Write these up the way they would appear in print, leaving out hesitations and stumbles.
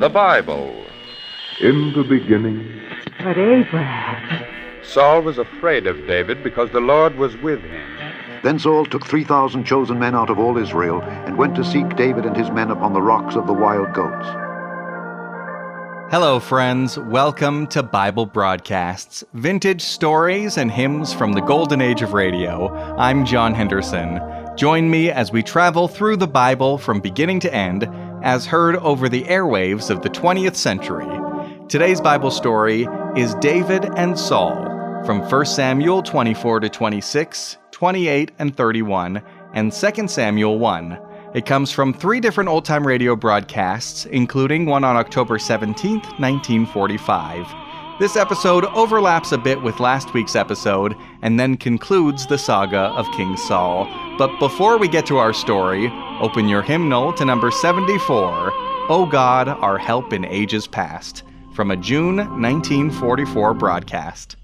The Bible. In the beginning. But Abraham. Saul was afraid of David because the Lord was with him. Then Saul took 3,000 chosen men out of all Israel and went to seek David and his men upon the rocks of the wild goats. Hello, friends. Welcome to Bible Broadcasts, vintage stories and hymns from the golden age of radio. I'm John Henderson. Join me as we travel through the Bible from beginning to end, as heard over the airwaves of the 20th century. Today's Bible story is David and Saul, from 1 Samuel 24-26, 28 and 31, and 2 Samuel 1. It comes from 3 different old-time radio broadcasts, including one on October 17, 1945. This episode overlaps a bit with last week's episode, and then concludes the saga of King Saul. But before we get to our story, open your hymnal to number 74, O God, Our Help in Ages Past, from a June 1944 broadcast.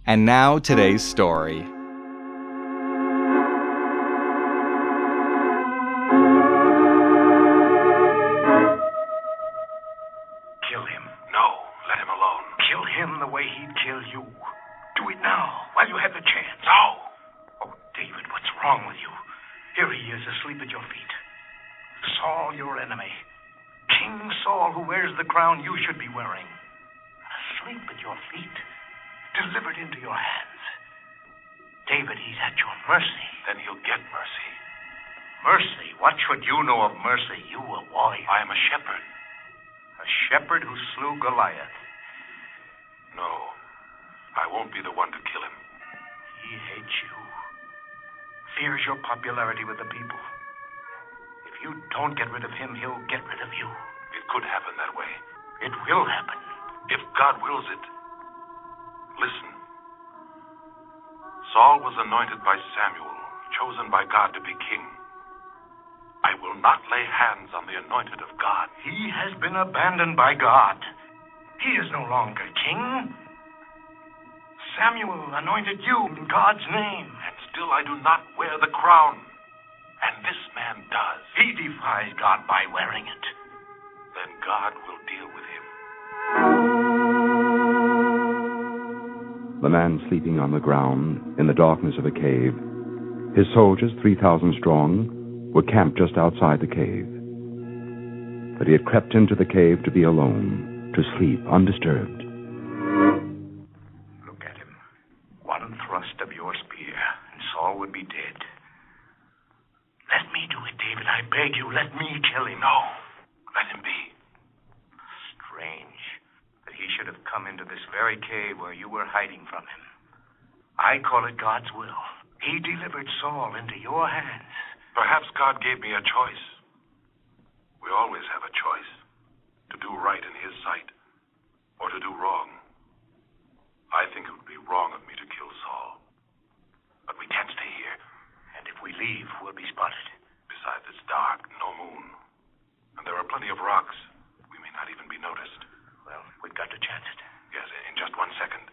And now, today's story. Kill him. No, let him alone. Kill him the way he'd kill you. Do it now, while you have the chance. No! Oh, David, what's wrong with you? Here he is, asleep at your feet. Saul, your enemy. King Saul, who wears the crown you should be wearing. Asleep at your feet. Delivered into your hands. David, he's at your mercy. Then he'll get mercy. Mercy? What should you know of mercy? You a warrior. I am a shepherd. A shepherd who slew Goliath. No, I won't be the one to kill him. He hates you. Fears your popularity with the people. If you don't get rid of him, he'll get rid of you. It could happen that way. It will happen. If God wills it. Listen. Saul was anointed by Samuel, chosen by God to be king. I will not lay hands on the anointed of God. He has been abandoned by God. He is no longer king. Samuel anointed you in God's name. And still I do not wear the crown. And this man does. He defies God by wearing it. Then God will deal with him. The man sleeping on the ground in the darkness of a cave. His soldiers, 3,000 strong, were camped just outside the cave. But he had crept into the cave to be alone, to sleep undisturbed. Look at him. One thrust of your spear, and Saul would be dead. Let me do it, David. I beg you, let me kill him. No, let him be. Strange. He should have come into this very cave where you were hiding from him. I call it God's will. He delivered Saul into your hands. Perhaps God gave me a choice. We always have a choice. To do right in his sight, or to do wrong. I think it would be wrong of me to kill Saul. But we can't stay here. And if we leave, we'll be spotted. Besides, it's dark, no moon. And there are plenty of rocks. We may not even be noticed. Well, we've got to 1 second.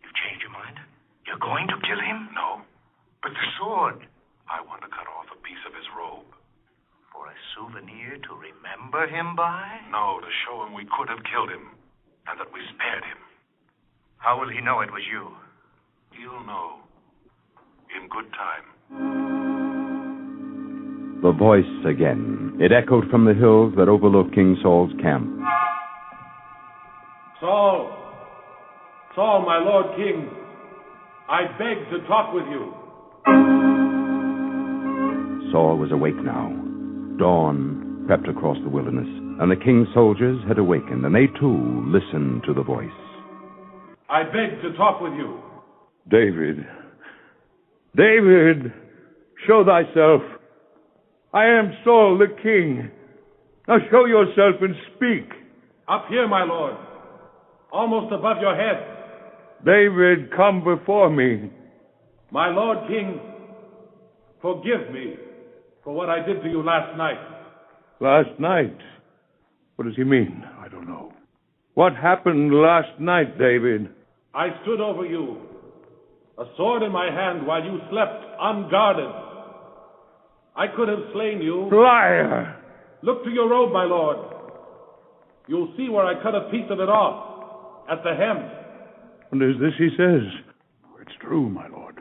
You've changed your mind? You're going to kill him? No. But the sword. I want to cut off a piece of his robe. For a souvenir to remember him by? No, to show him we could have killed him. And that we spared him. How will he know it was you? He'll know. In good time. The voice again. It echoed from the hills that overlook King Saul's camp. Saul, my lord king, I beg to talk with you. Saul was awake now. Dawn crept across the wilderness, and the king's soldiers had awakened, and they too listened to the voice. I beg to talk with you. David, show thyself. I am Saul the King. Now show yourself and speak. Up here, my lord, almost above your head. David, come before me. My lord king, forgive me for what I did to you last night. Last night? What does he mean? I don't know. What happened last night, David? I stood over you, a sword in my hand while you slept unguarded. I could have slain you. Liar! Look to your robe, my lord. You'll see where I cut a piece of it off, at the hem. And is this he says? It's true, my lord.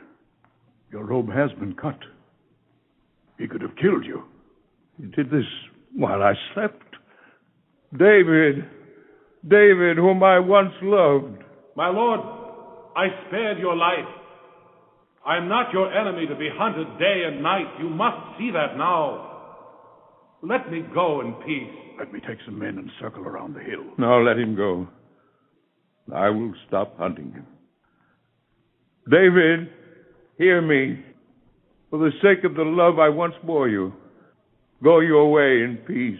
Your robe has been cut. He could have killed you. He did this while I slept. David, whom I once loved. My lord, I spared your life. I am not your enemy to be hunted day and night. You must see that now. Let me go in peace. Let me take some men and circle around the hill. No, let him go. I will stop hunting him. David, hear me. For the sake of the love I once bore you, go your way in peace.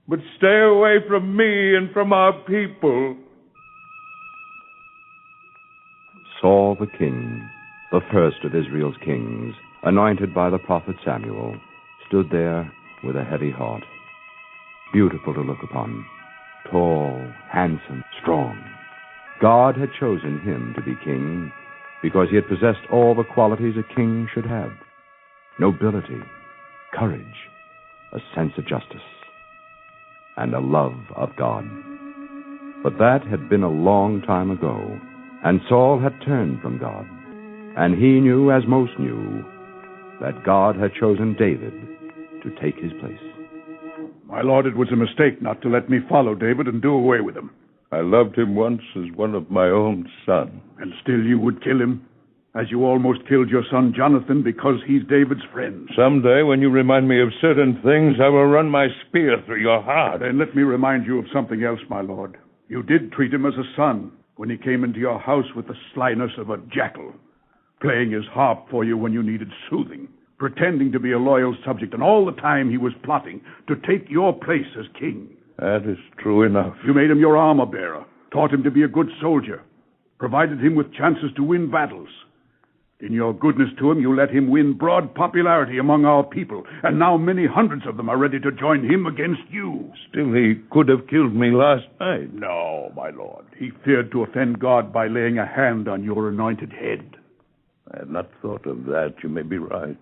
But stay away from me and from our people. Saul the King, the first of Israel's kings, anointed by the prophet Samuel, stood there with a heavy heart. Beautiful to look upon, tall, handsome, strong. God had chosen him to be king because he had possessed all the qualities a king should have: nobility, courage, a sense of justice, and a love of God. But that had been a long time ago, and Saul had turned from God, and he knew, as most knew, that God had chosen David to take his place. My lord, it was a mistake not to let me follow David and do away with him. I loved him once as one of my own son. And still you would kill him, as you almost killed your son Jonathan because he's David's friend. Someday, when you remind me of certain things, I will run my spear through your heart. Then let me remind you of something else, my lord. You did treat him as a son when he came into your house with the slyness of a jackal, playing his harp for you when you needed soothing, pretending to be a loyal subject, and all the time he was plotting to take your place as king. That is true enough. You made him your armor-bearer, taught him to be a good soldier, provided him with chances to win battles. In your goodness to him, you let him win broad popularity among our people, and now many hundreds of them are ready to join him against you. Still, he could have killed me last night. No, my lord. He feared to offend God by laying a hand on your anointed head. I had not thought of that. You may be right.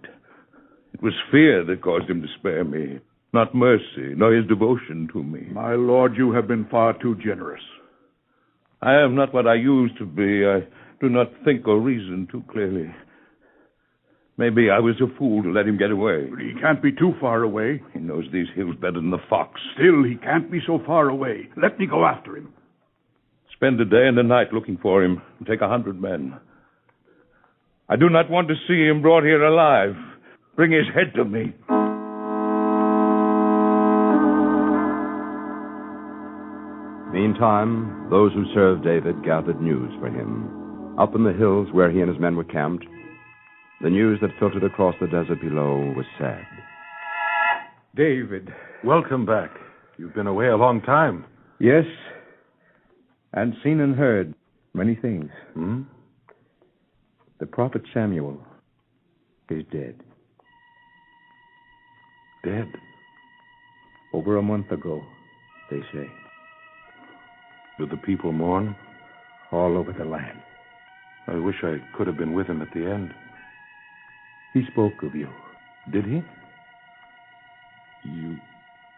It was fear that caused him to spare me, not mercy, nor his devotion to me. My lord, you have been far too generous. I am not what I used to be. I do not think or reason too clearly. Maybe I was a fool to let him get away. But he can't be too far away. He knows these hills better than the fox. Still, he can't be so far away. Let me go after him. Spend a day and a night looking for him, and take 100 men. I do not want to see him brought here alive. Bring his head to me. Meantime, those who served David gathered news for him. Up in the hills where he and his men were camped, the news that filtered across the desert below was sad. David, welcome back. You've been away a long time. Yes, and seen and heard many things. The prophet Samuel is dead. Dead? Over a month ago, they say. Do the people mourn? All over the land. I wish I could have been with him at the end. He spoke of you. Did he?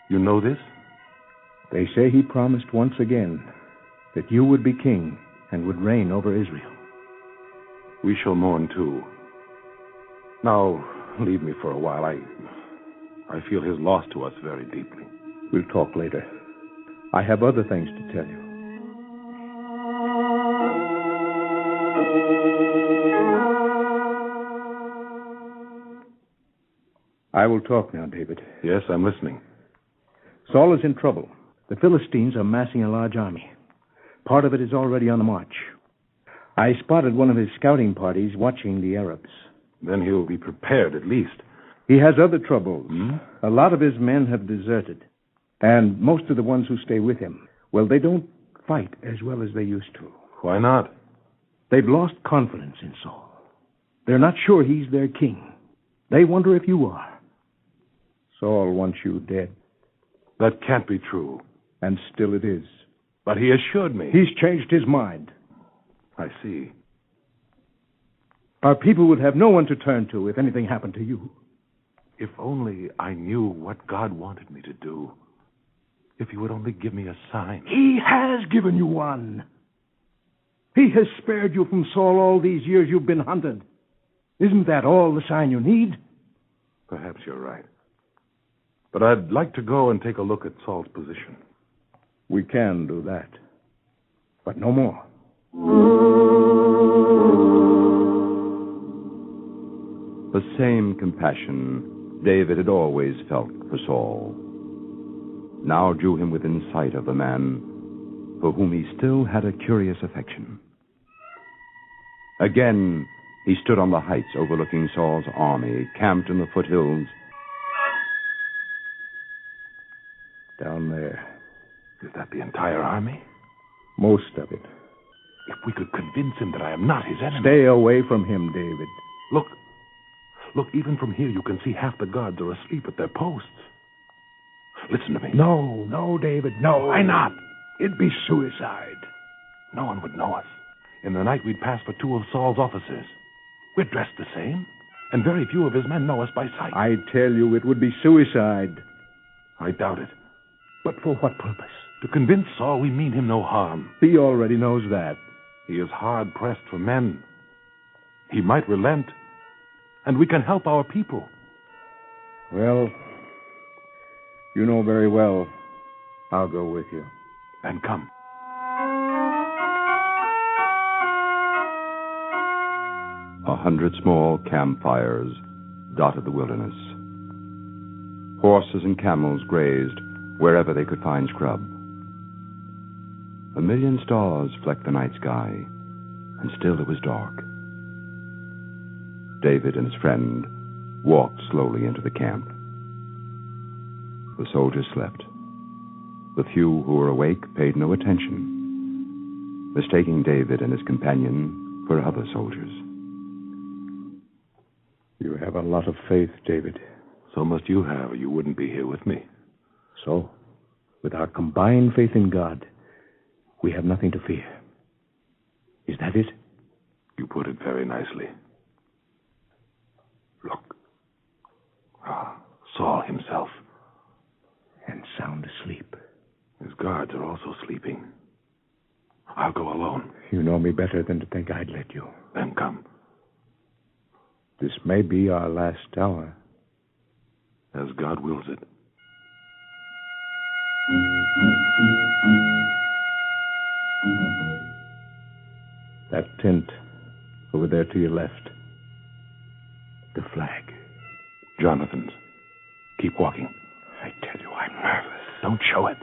You know this? They say he promised once again that you would be king and would reign over Israel. We shall mourn too. Now, leave me for a while. I feel his loss to us very deeply. We'll talk later. I have other things to tell you. I will talk now, David. Yes, I'm listening. Saul is in trouble. The Philistines are massing a large army. Part of it is already on the march. I spotted one of his scouting parties watching the Arabs. Then he'll be prepared, at least. He has other troubles. A lot of his men have deserted. And most of the ones who stay with him, well, they don't fight as well as they used to. Why not? They've lost confidence in Saul. They're not sure he's their king. They wonder if you are. Saul wants you dead. That can't be true. And still it is. But he assured me. He's changed his mind. I see. Our people would have no one to turn to if anything happened to you. If only I knew what God wanted me to do. If he would only give me a sign. He has given you one. He has spared you from Saul all these years you've been hunted. Isn't that all the sign you need? Perhaps you're right. But I'd like to go and take a look at Saul's position. We can do that. But no more. The same compassion David had always felt for Saul now drew him within sight of the man for whom he still had a curious affection. Again, he stood on the heights overlooking Saul's army, camped in the foothills. Down there. Is that the entire army? Most of it. If we could convince him that I am not his enemy. Stay away from him, David. Look, even from here you can see half the guards are asleep at their posts. Listen to me. No, David, no. Why not? It'd be suicide. No one would know us. In the night we'd pass for two of Saul's officers. We're dressed the same, and very few of his men know us by sight. I tell you, it would be suicide. I doubt it. But for what purpose? To convince Saul we mean him no harm. He already knows that. He is hard-pressed for men. He might relent, and we can help our people. Well, you know very well I'll go with you. Then come. 100 small campfires dotted the wilderness. Horses and camels grazed wherever they could find scrub. 1,000,000 stars flecked the night sky, and still it was dark. David and his friend walked slowly into the camp. The soldiers slept. The few who were awake paid no attention, mistaking David and his companion for other soldiers. You have a lot of faith, David. So must you have, or you wouldn't be here with me. So, with our combined faith in God, we have nothing to fear. Is that it? You put it very nicely. Look. Saul himself. And sound asleep. His guards are also sleeping. I'll go alone. You know me better than to think I'd let you. Then come. This may be our last hour. As God wills it. That tent over there to your left. The flag. Jonathan's. Keep walking. I tell you, I'm nervous. Don't show it.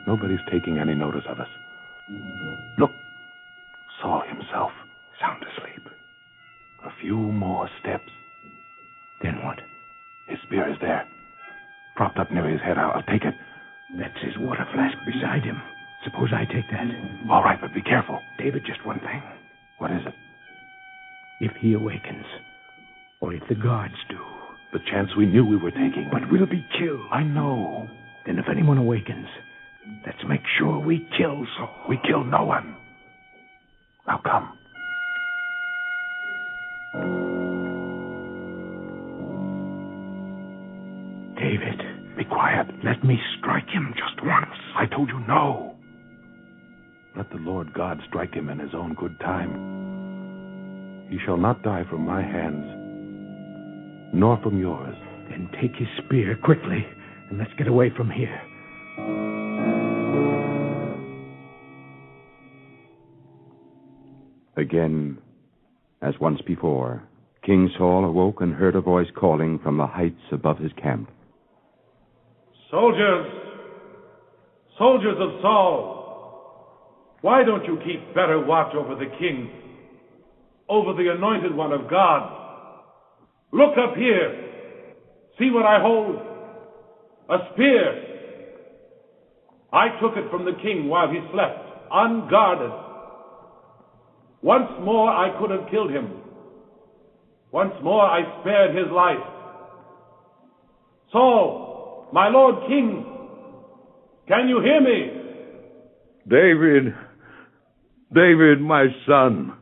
Nobody's taking any notice of us. Look. Saul himself. Sound asleep. A few more steps. Then what? His spear is there. Propped up near his head. I'll take it. That's his water flask beside him. Suppose I take that. All right, but be careful. David, just one thing. What is it? If he awakens, or if the guards do. The chance we knew we were taking. But we'll be killed. I know. Then if anyone awakens, Let's make sure we kill Saul. We kill no one. Now come. David, be quiet. Let me strike him just once. I told you no. Let the Lord God strike him in his own good time. He shall not die from my hands, nor from yours. Then take his spear quickly, and let's get away from here. Again, as once before, King Saul awoke and heard a voice calling from the heights above his camp. Soldiers! Soldiers of Saul! Why don't you keep better watch over the king, over the anointed one of God? Look up here! See what I hold? A spear! I took it from the king while he slept, unguarded. Once more I could have killed him. Once more I spared his life. Saul, my lord king, can you hear me? David, my son.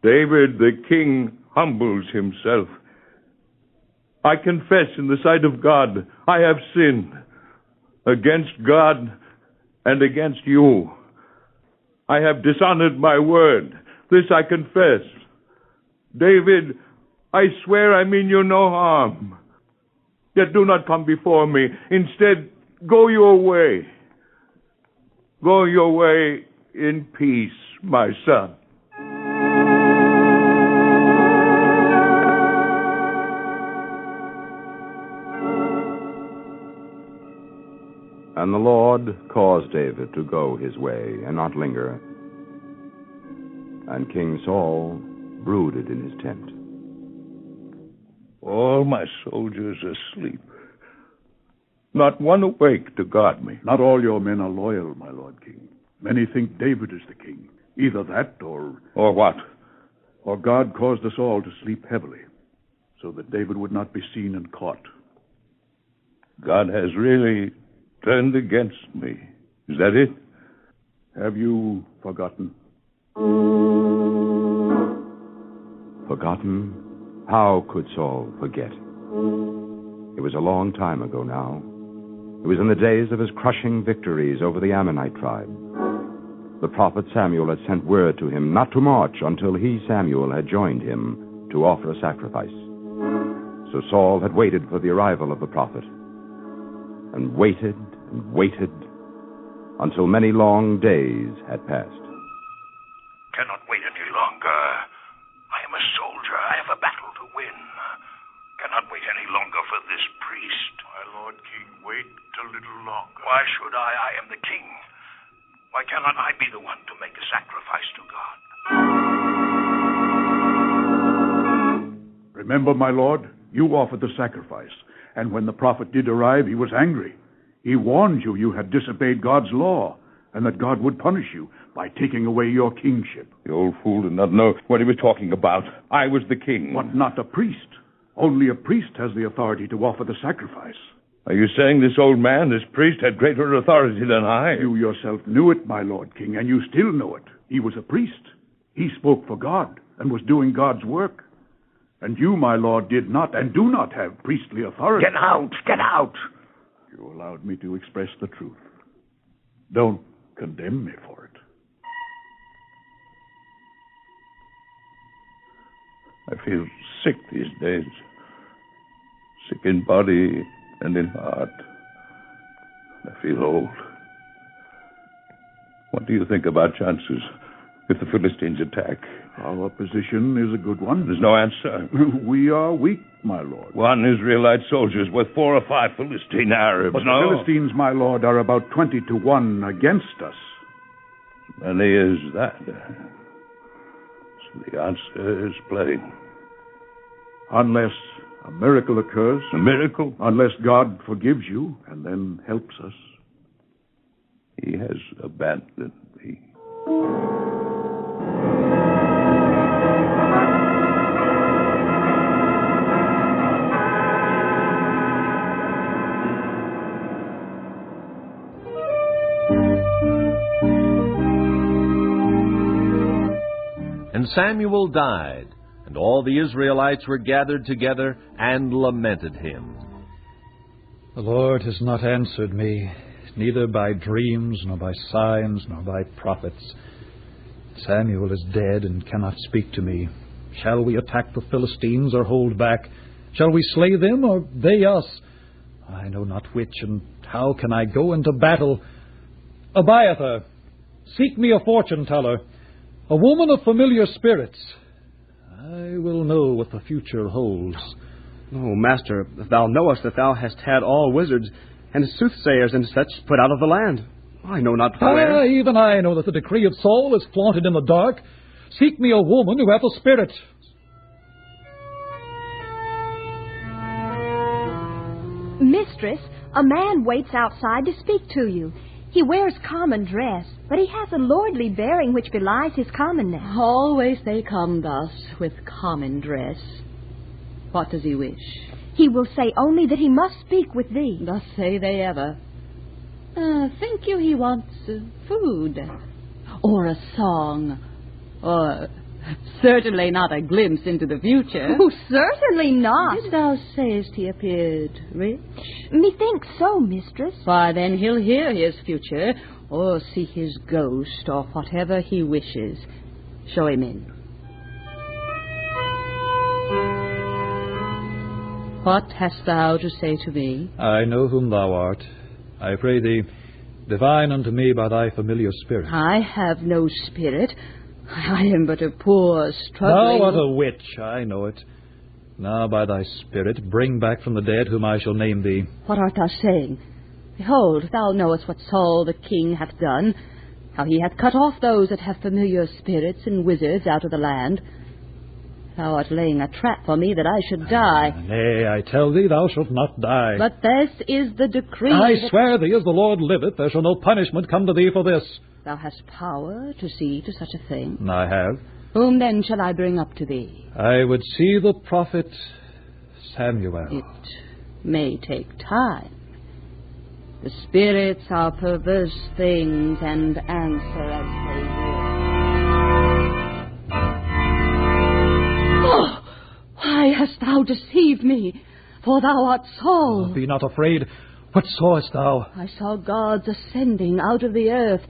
David, the king, humbles himself. I confess in the sight of God, I have sinned against God and against you. I have dishonored my word. This I confess. David, I swear I mean you no harm. Yet do not come before me. Instead, go your way. Go your way in peace, my son. And the Lord caused David to go his way and not linger. And King Saul brooded in his tent. All my soldiers asleep. Not one awake to guard me. Not all your men are loyal, my lord king. Many think David is the king. Either that or... Or what? Or God caused us all to sleep heavily, so that David would not be seen and caught. God has really turned against me. Is that it? Have you forgotten? Forgotten? How could Saul forget? It was a long time ago now. It was in the days of his crushing victories over the Ammonite tribe. The prophet Samuel had sent word to him not to march until he, Samuel, had joined him to offer a sacrifice. So Saul had waited for the arrival of the prophet, and waited until many long days had passed. Cannot wait any longer. I am a soldier. I have a battle to win. Cannot wait any longer for this priest. My lord king, wait a little longer. Why should I? I am the king. Why cannot I be the one to make a sacrifice to God? Remember, my lord, you offered the sacrifice, and when the prophet did arrive, he was angry. He warned you you had disobeyed God's law, and that God would punish you by taking away your kingship. The old fool did not know what he was talking about. I was the king. But not a priest. Only a priest has the authority to offer the sacrifice. Are you saying this old man, this priest, had greater authority than I? You yourself knew it, my lord king, and you still know it. He was a priest. He spoke for God and was doing God's work. And you, my lord, did not and do not have priestly authority. Get out! Get out! You allowed me to express the truth. Don't condemn me for it. I feel sick these days. Sick in body and in heart. I feel old. What do you think about chances if the Philistines attack? Our position is a good one. There's no answer. We are weak, my lord. One Israelite soldier's worth 4 or 5 Philistine Arabs. But the Philistines, my lord, are about 20 to 1 against us. Many is that. So the answer is plain. Unless a miracle occurs. A miracle? Unless God forgives you and then helps us. He has abandoned me. And Samuel died, and all the Israelites were gathered together and lamented him. The Lord has not answered me, neither by dreams, nor by signs, nor by prophets. Samuel is dead and cannot speak to me. Shall we attack the Philistines or hold back? Shall we slay them or they us? I know not which, and how can I go into battle? Abiathar, seek me a fortune-teller, a woman of familiar spirits. I will know what the future holds. Oh, master, if thou knowest that thou hast had all wizards and soothsayers and such put out of the land, I know not where. Even I know that the decree of Saul is flaunted in the dark. Seek me a woman who hath a spirit. Mistress, a man waits outside to speak to you. He wears common dress, but he has a lordly bearing which belies his commonness. Always they come thus, with common dress. What does he wish? He will say only that he must speak with thee. Thus say they ever. Think you he wants food? Or a song? Or certainly not a glimpse into the future? Oh, certainly not. Did thou sayest he appeared rich? Methinks so, mistress. Why, then he'll hear his future, or see his ghost, or whatever he wishes. Show him in. What hast thou to say to me? I know whom thou art. I pray thee, divine unto me by thy familiar spirit. I have no spirit. I am but a poor, struggling... Thou art a witch, I know it. Now by thy spirit, bring back from the dead whom I shall name thee. What art thou saying? Behold, thou knowest what Saul the King hath done, how he hath cut off those that have familiar spirits and wizards out of the land. Thou art laying a trap for me that I should die. Nay, I tell thee, thou shalt not die. But this is the decree. I swear thee, as the Lord liveth, there shall no punishment come to thee for this. Thou hast power to see to such a thing? I have. Whom then shall I bring up to thee? I would see the prophet Samuel. It may take time. The spirits are perverse things and answer as they will. Oh, why hast thou deceived me? For thou art Saul. Oh, be not afraid. What sawest thou? I saw gods ascending out of the earth,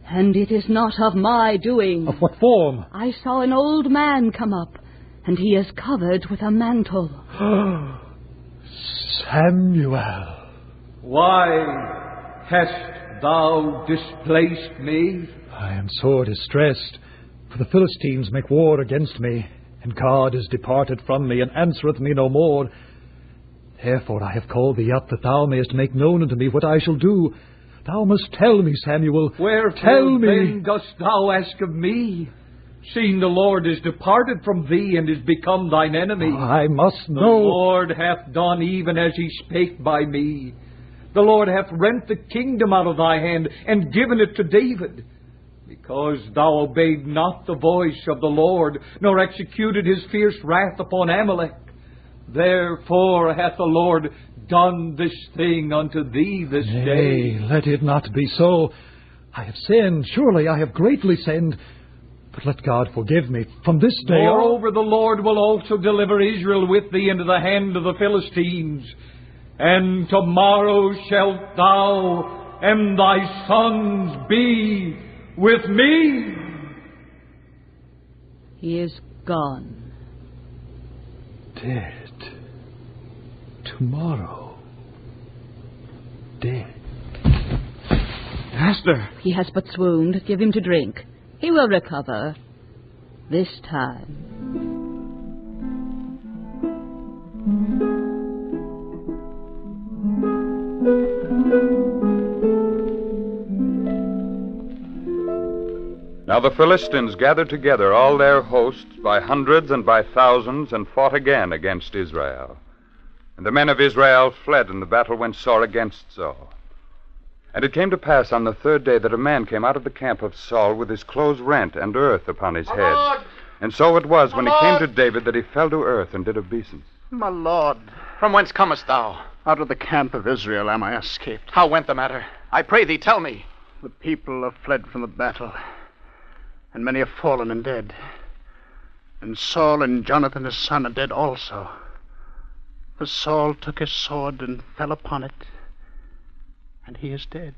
and it is not of my doing. Of what form? I saw an old man come up, and he is covered with a mantle. Samuel. Why hast thou displaced me? I am sore distressed, for the Philistines make war against me, and God is departed from me, and answereth me no more. Therefore I have called thee up, that thou mayest make known unto me what I shall do. Thou must tell me, Samuel. Wherefore tell me. Then dost thou ask of me, seeing the Lord is departed from thee, and is become thine enemy? I must know. The Lord hath done even as he spake by me. The Lord hath rent the kingdom out of thy hand, and given it to David, because thou obeyed not the voice of the Lord, nor executed his fierce wrath upon Amalek. Therefore hath the Lord done this thing unto thee this day. Nay, let it not be so. I have sinned. Surely I have greatly sinned. But let God forgive me from this day. Moreover, the Lord will also deliver Israel with thee into the hand of the Philistines. And tomorrow shalt thou and thy sons be with me. He is gone. Dead. Tomorrow. Dead. Master! He has but swooned. Give him to drink. He will recover. This time. Now the Philistines gathered together all their hosts by hundreds and by thousands, and fought again against Israel. And the men of Israel fled, and the battle went sore against Saul. And it came to pass on the third day that a man came out of the camp of Saul with his clothes rent and earth upon his head. Lord. And so it was when My he came Lord. to David that he fell to earth and did obeisance. My lord. From whence comest thou? Out of the camp of Israel am I escaped. How went the matter? I pray thee, tell me. The people have fled from the battle, and many have fallen and dead. And Saul and Jonathan his son are dead also. For Saul took his sword and fell upon it, and he is dead.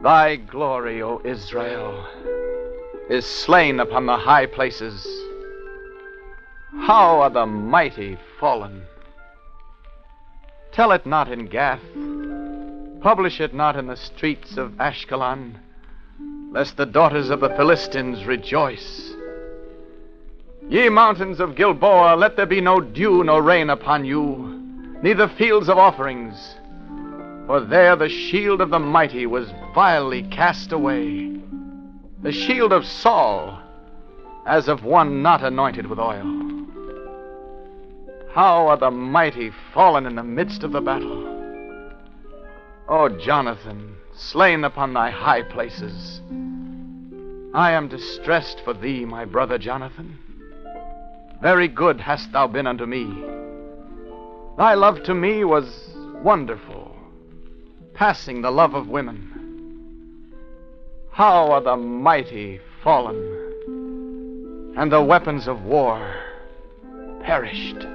Thy glory, O Israel, is slain upon the high places. How are the mighty fallen! Tell it not in Gath, publish it not in the streets of Ashkelon, lest the daughters of the Philistines rejoice. Ye mountains of Gilboa, let there be no dew nor rain upon you, neither fields of offerings. For there the shield of the mighty was vilely cast away, the shield of Saul, as of one not anointed with oil. How are the mighty fallen in the midst of the battle! O Jonathan, slain upon thy high places. I am distressed for thee, my brother Jonathan. Very good hast thou been unto me. Thy love to me was wonderful, passing the love of women. How are the mighty fallen, and the weapons of war perished.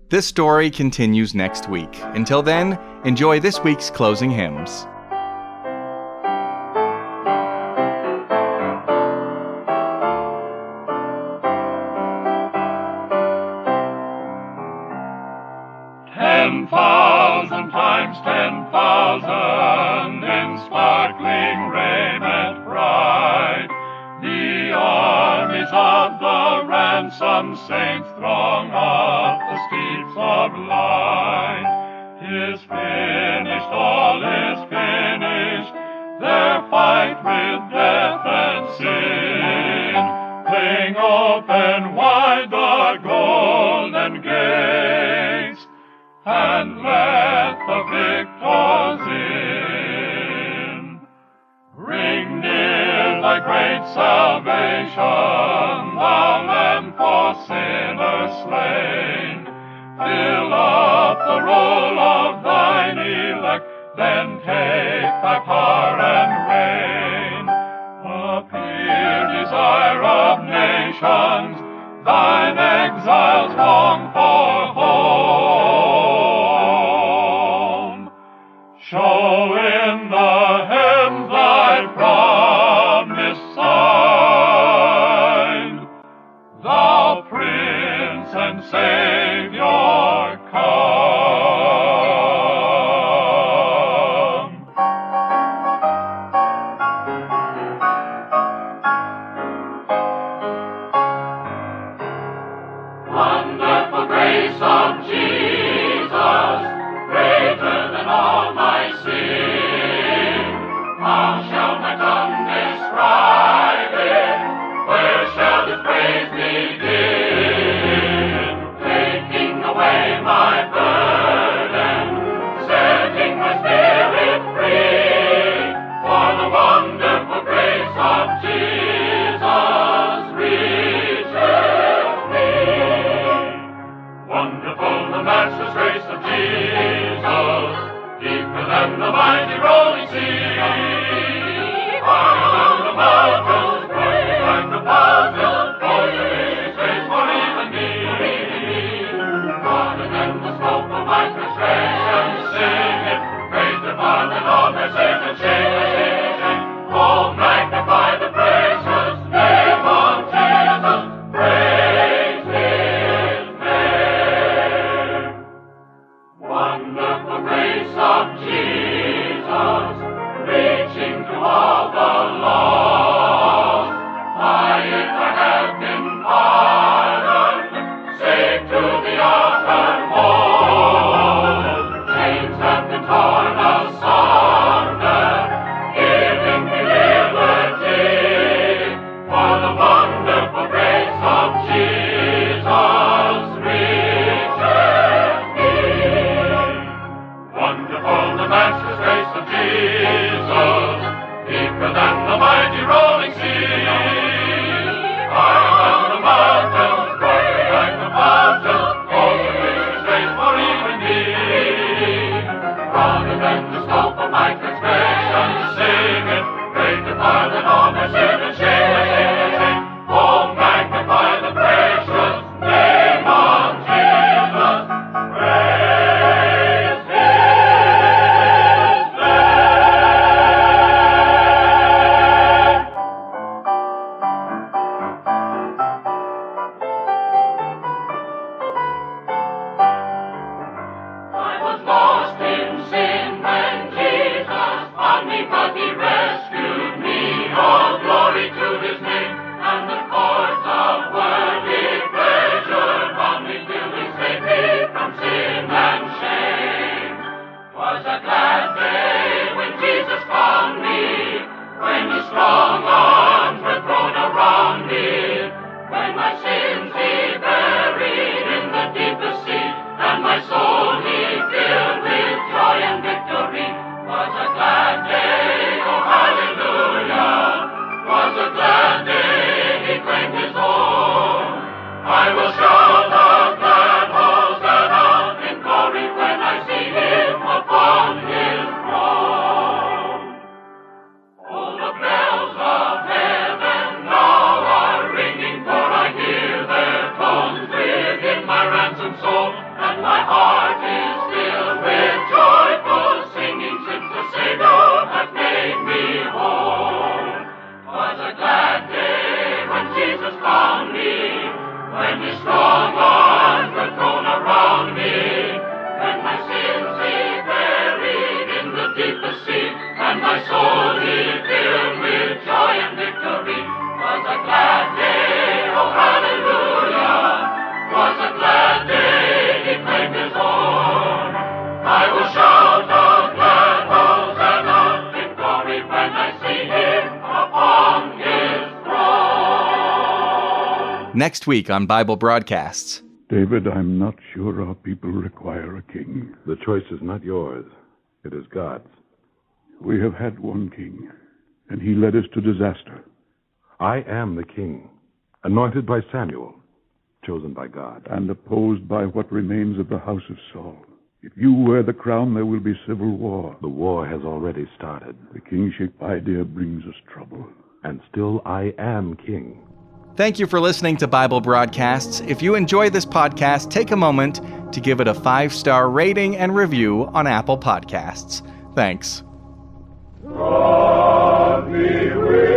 This story continues next week. Until then, enjoy this week's closing hymns. Times 10,000 in sparkling raiment bright, the armies of the ransomed saints throng up the steeps of light. 'Tis finished, all is finished, their fight with death and sin. Fling open wide the golden gates, and let the victors in. Bring near thy great salvation, thou Lamb for sinners slain. Fill up the roll of thine elect, then take thy power and reign. Appear, desire of nations, thine exiles long for home. Show in the heavens thy promise sign, thou Prince and Savior come. Wonderful grace of Jesus, greater than all my sin. How shall my tongue describe it? Where shall this praise begin? Taking away my burden, setting my spirit free. For the wonderful grace of Jesus reaches me. Wonderful the matchless grace of Jesus, deeper than the mighty rolling sea. Higher than the mountains, bright like the puzzle, closer is His grace for even me. Broader than the scope of my transgression, sing it, greater far than all their sin and shame. Oh, magnify the precious name of Jesus, praise His name. Wonderful grace of Jesus, reach my ransomed soul, and my heart is filled with joyful singing since the Savior hath made me whole. 'Twas a glad day when Jesus found me, when his strong arms were thrown around me, when my sins he buried in the deepest sea, and my soul he filled with joy and victory. 'Twas a glad day, oh hallelujah, 'twas a glad day he claimed his own. I will shout a glad Hosanna in glory when I see him upon his throne. Next week on Bible Broadcasts. David, I'm not sure our people require a king. The choice is not yours. It is God's. We have had one king, and he led us to disaster. I am the king, anointed by Samuel, chosen by God. And opposed by what remains of the house of Saul. If you wear the crown, there will be civil war. The war has already started. The kingship idea brings us trouble. And still I am king. Thank you for listening to Bible Broadcasts. If you enjoy this podcast, take a moment to give it a 5-star rating and review on Apple Podcasts. Thanks. God be with